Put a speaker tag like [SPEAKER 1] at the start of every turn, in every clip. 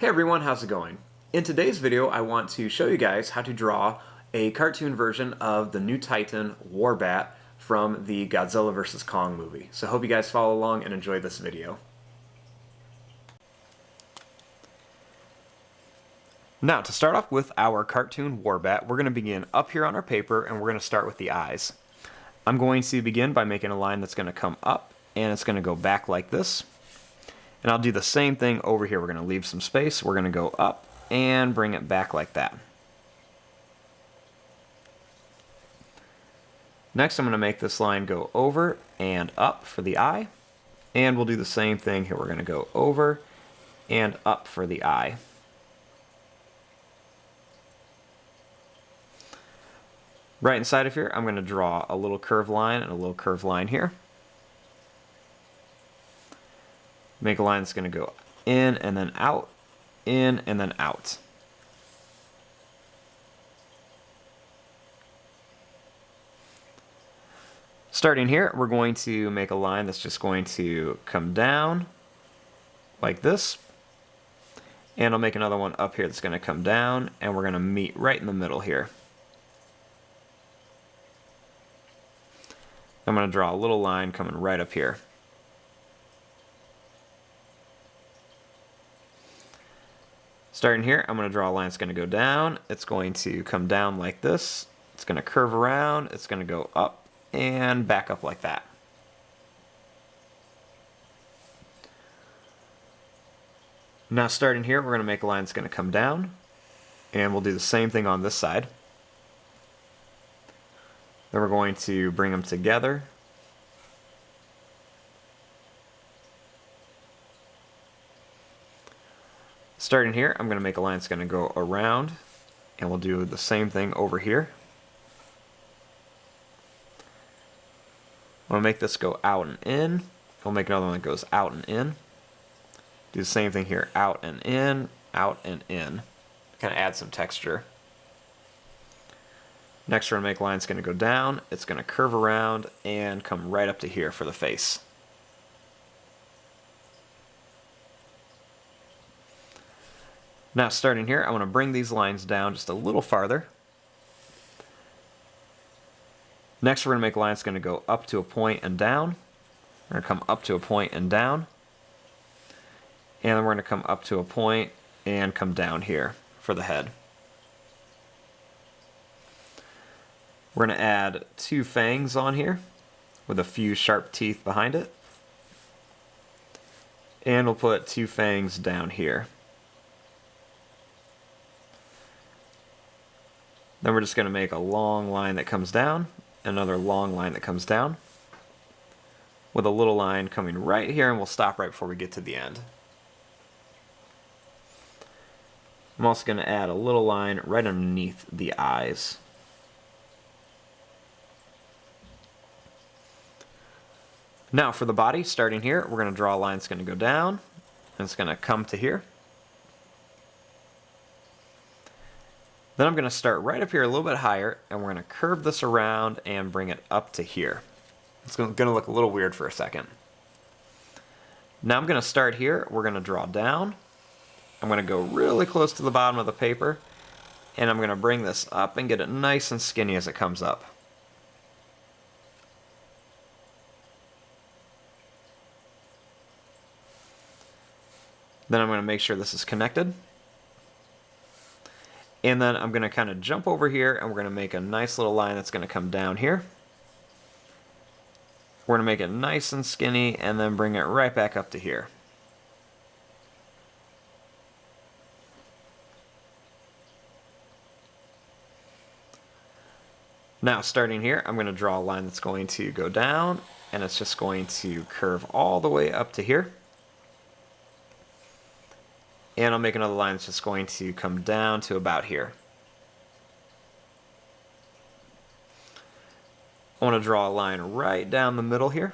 [SPEAKER 1] Hey everyone, how's it going? In today's video, I want to show you guys how to draw a cartoon version of the new Titan, Warbat, from the Godzilla vs. Kong movie. So I hope you guys follow along and enjoy this video. Now, to start off with our cartoon Warbat, we're going to begin up here on our paper and we're going to start with the eyes. I'm going to begin by making a line that's going to come up and it's going to go back like this. And I'll do the same thing over here. We're going to leave some space. We're going to go up and bring it back like that. Next, I'm going to make this line go over and up for the eye. And we'll do the same thing here. We're going to go over and up for the eye. Right inside of here, I'm going to draw a little curved line and a little curved line here. Make a line that's going to go in and then out, in and then out. Starting here, we're going to make a line that's just going to come down like this. And I'll make another one up here that's going to come down, and we're going to meet right in the middle here. I'm going to draw a little line coming right up here. Starting here, I'm going to draw a line that's going to go down. It's going to come down like this. It's going to curve around. It's going to go up and back up like that. Now starting here, we're going to make a line that's going to come down. And we'll do the same thing on this side. Then we're going to bring them together. Starting here, I'm going to make a line that's going to go around, and we'll do the same thing over here. I'm going to make this go out and in. We'll make another one that goes out and in. Do the same thing here, out and in, out and in. Kind of add some texture. Next, we're going to make a line that's going to go down. It's going to curve around and come right up to here for the face. Now starting here, I want to bring these lines down just a little farther. Next we're going to make a line that's going to go up to a point and down. We're going to come up to a point and down. And then we're going to come up to a point and come down here for the head. We're going to add 2 fangs on here with a few sharp teeth behind it. And we'll put 2 fangs down here. Then we're just going to make a long line that comes down, another long line that comes down, with a little line coming right here, and we'll stop right before we get to the end. I'm also going to add a little line right underneath the eyes. Now for the body, starting here, we're going to draw a line that's going to go down, and it's going to come to here. Then I'm going to start right up here a little bit higher, and we're going to curve this around and bring it up to here. It's going to look a little weird for a second. Now I'm going to start here. We're going to draw down. I'm going to go really close to the bottom of the paper, and I'm going to bring this up and get it nice and skinny as it comes up. Then I'm going to make sure this is connected. And then I'm going to kind of jump over here, and we're going to make a nice little line that's going to come down here. We're going to make it nice and skinny, and then bring it right back up to here. Now starting here, I'm going to draw a line that's going to go down, and it's just going to curve all the way up to here. And I'll make another line that's just going to come down to about here. I want to draw a line right down the middle here.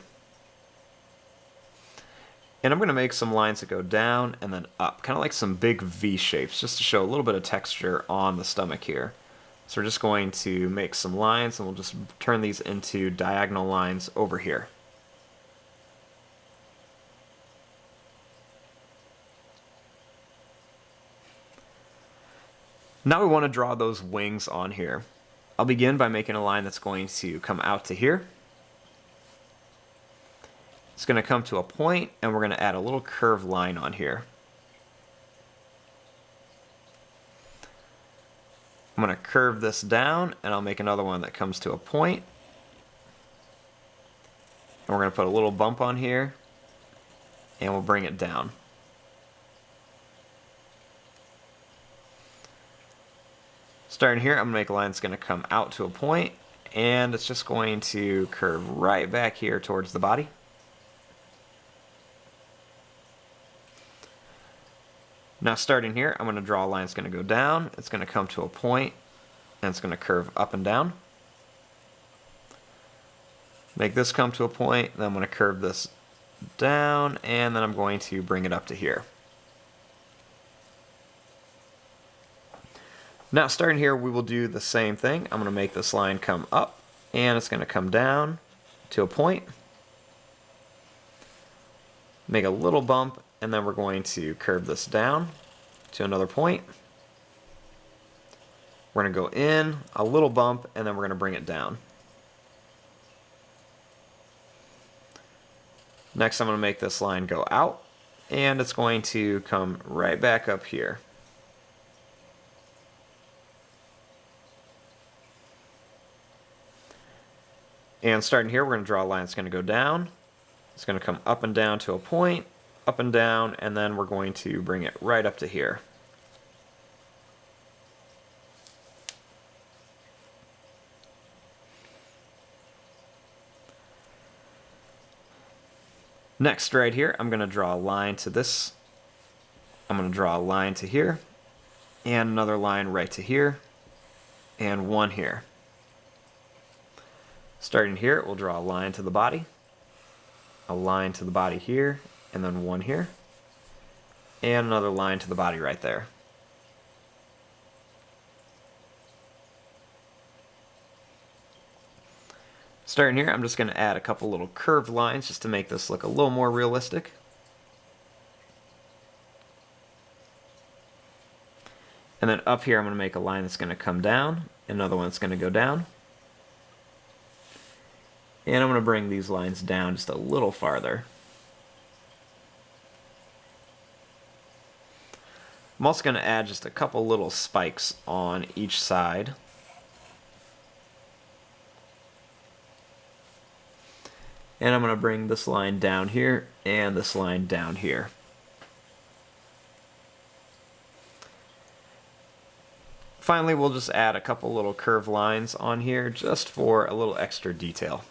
[SPEAKER 1] And I'm going to make some lines that go down and then up, kind of like some big V shapes, just to show a little bit of texture on the stomach here. So we're just going to make some lines, and we'll just turn these into diagonal lines over here. Now we want to draw those wings on here. I'll begin by making a line that's going to come out to here. It's going to come to a point, and we're going to add a little curved line on here. I'm going to curve this down, and I'll make another one that comes to a point. And we're going to put a little bump on here, and we'll bring it down. Starting here, I'm going to make a line that's going to come out to a point, and it's just going to curve right back here towards the body. Now starting here, I'm going to draw a line that's going to go down, it's going to come to a point, and it's going to curve up and down. Make this come to a point, then I'm going to curve this down, and then I'm going to bring it up to here. Now starting here, we will do the same thing. I'm going to make this line come up, and it's going to come down to a point. Make a little bump, and then we're going to curve this down to another point. We're going to go in, a little bump, and then we're going to bring it down. Next, I'm going to make this line go out, and it's going to come right back up here. And starting here, we're going to draw a line that's going to go down. It's going to come up and down to a point, up and down, and then we're going to bring it right up to here. Next, right here, I'm going to draw a line to this. I'm going to draw a line to here, and another line right to here, and one here. Starting here, we'll draw a line to the body, a line to the body here, and then one here, and another line to the body right there. Starting here, I'm just going to add a couple little curved lines just to make this look a little more realistic. And then up here, I'm going to make a line that's going to come down, another one that's going to go down. And I'm going to bring these lines down just a little farther. I'm also going to add just a couple little spikes on each side. And I'm going to bring this line down here and this line down here. Finally, we'll just add a couple little curved lines on here just for a little extra detail.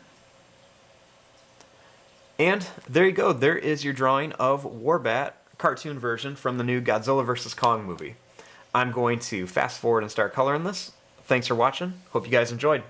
[SPEAKER 1] And there you go, there is your drawing of Warbat cartoon version from the new Godzilla vs. Kong movie. I'm going to fast forward and start coloring this. Thanks for watching, hope you guys enjoyed.